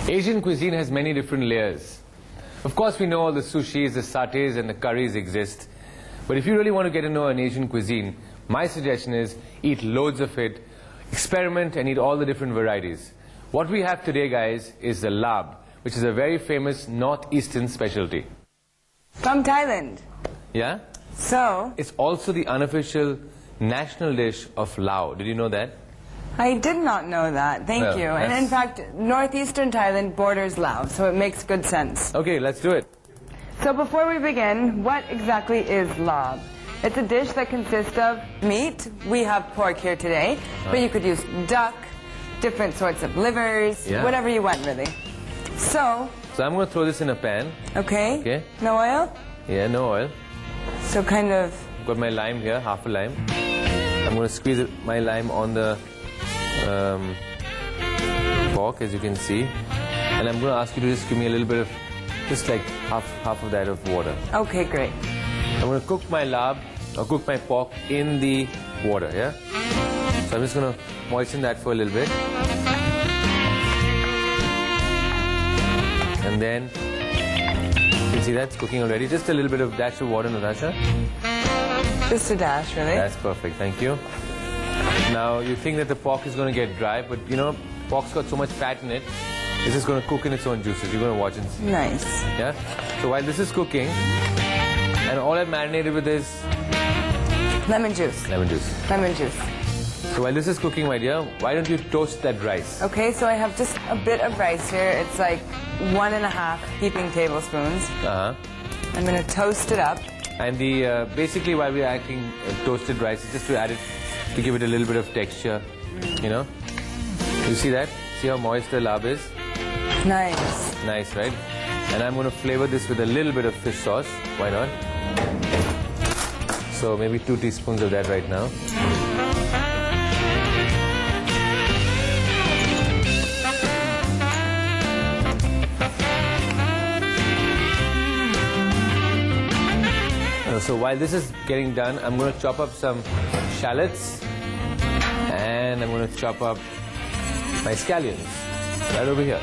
Asian cuisine has many different layers. Of course, we know all the sushis, the satay and the curries exist. But if you really want to get to know an Asian cuisine, my suggestion is eat loads of it, experiment and eat all the different varieties. What we have today, guys, is the lab, which is a very famous northeastern specialty. From Thailand. Yeah? So, It's also the unofficial national dish of Laos. Did you know that? I did not know that. Thank Well, you. And in fact, northeastern Thailand borders Laos, so it makes good sense. Okay, let's do it. So before we begin, what exactly is lab? It's a dish that consists of meat. We have pork here today, but you could use duck, different sorts of livers, Yeah. whatever you want, really. So, So I'm going to throw this in a pan. okay. Okay. No oil? Yeah, no oil. So kind of, I've got my lime here, half a lime. I'm going to squeeze my lime on the pork, as you can see. And I'm going to ask you to just give me a little bit of, just like half of that of water. okay, great. I'm going to cook my lab, or cook my pork in the water, yeah? So I'm just going to moisten that for a little bit. And then, you can see that's cooking already. Just a little bit of dash of water, Natasha. Just a dash, really. That's perfect, thank you. Now, you think that the pork is going to get dry, but you know, pork's got so much fat in it, it's just going to cook in its own juices. You're going to watch and see. Nice. Yeah? So while this is cooking, and all I've marinated with is Lemon juice. lemon juice. Lemon juice. So while this is cooking, my dear, why don't you toast that rice? Okay, so I have just a bit of rice here. It's like 1.5 heaping tablespoons. Uh-huh. I'm going to toast it up. And the basically why we're adding toasted rice is just to add it, to give it a little bit of texture, you know? You see that? See how moist the lab is? Nice. Nice, right? And I'm going to flavor this with a little bit of fish sauce. Why not? So maybe 2 teaspoons of that right now. So while this is getting done, I'm going to chop up some shallots and I'm going to chop up my scallions right over here.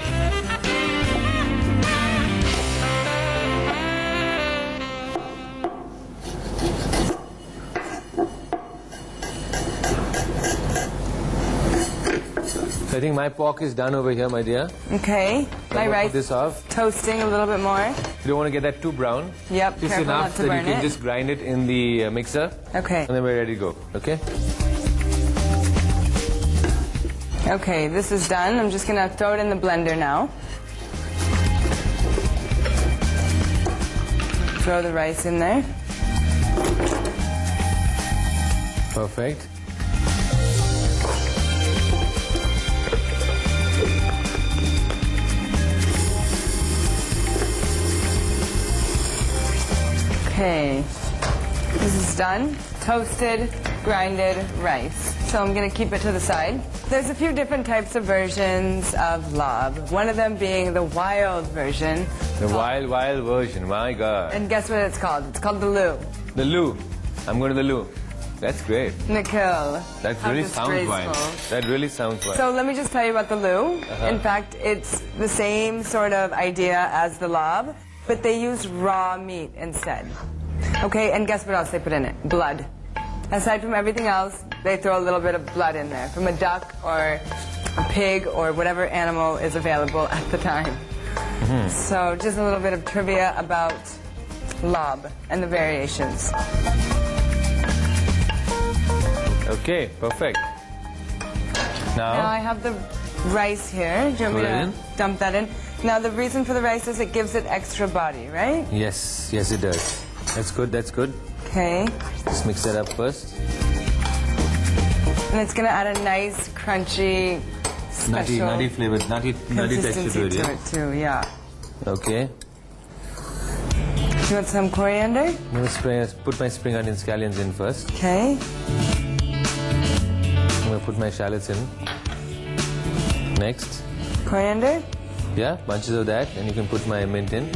So I think my pork is done over here, my dear. Okay. My Put rice this off. toasting a little bit more. You don't want to get that too brown. Yep, Just careful enough not to that you burn can it. just grind it in the mixer. Okay. And then we're ready to go. Okay? Okay, this is done. I'm just going to throw it in the blender now. Throw the rice in there. Perfect. Okay. This is done. Toasted, grinded rice. So I'm going to keep it to the side. There's a few different types of versions of lab. One of them being the wild version. The wild version. My God. And guess what it's called? It's called the Lou. The Lou. I'm going to the Lou. That's great. Nikhil. That How really sounds wild. disgraceful. That really sounds wild. So let me just tell you about the Lou. In fact, it's the same sort of idea as the lab, but they use raw meat instead. Okay, and guess what else they put in it? Blood. Aside from everything else, they throw a little bit of blood in there from a duck or a pig or whatever animal is available at the time. So just a little bit of trivia about lab and the variations. Okay, perfect. Now I have the rice here. Do you want me Put it to in. dump that in? Now the reason for the rice is it gives it extra body, right? Yes, yes it does. That's good, that's good. Okay. Just mix that up first. And it's going to add a nice, crunchy, special Nutty flavor, nutty texture consistency to it, to yeah? it too, yeah. Okay. Do you want some coriander? I'm going to put my spring onion scallions in first. Okay. I'm going to put my shallots in. Next. Coriander? Yeah, bunches of that. And you can put my mint in.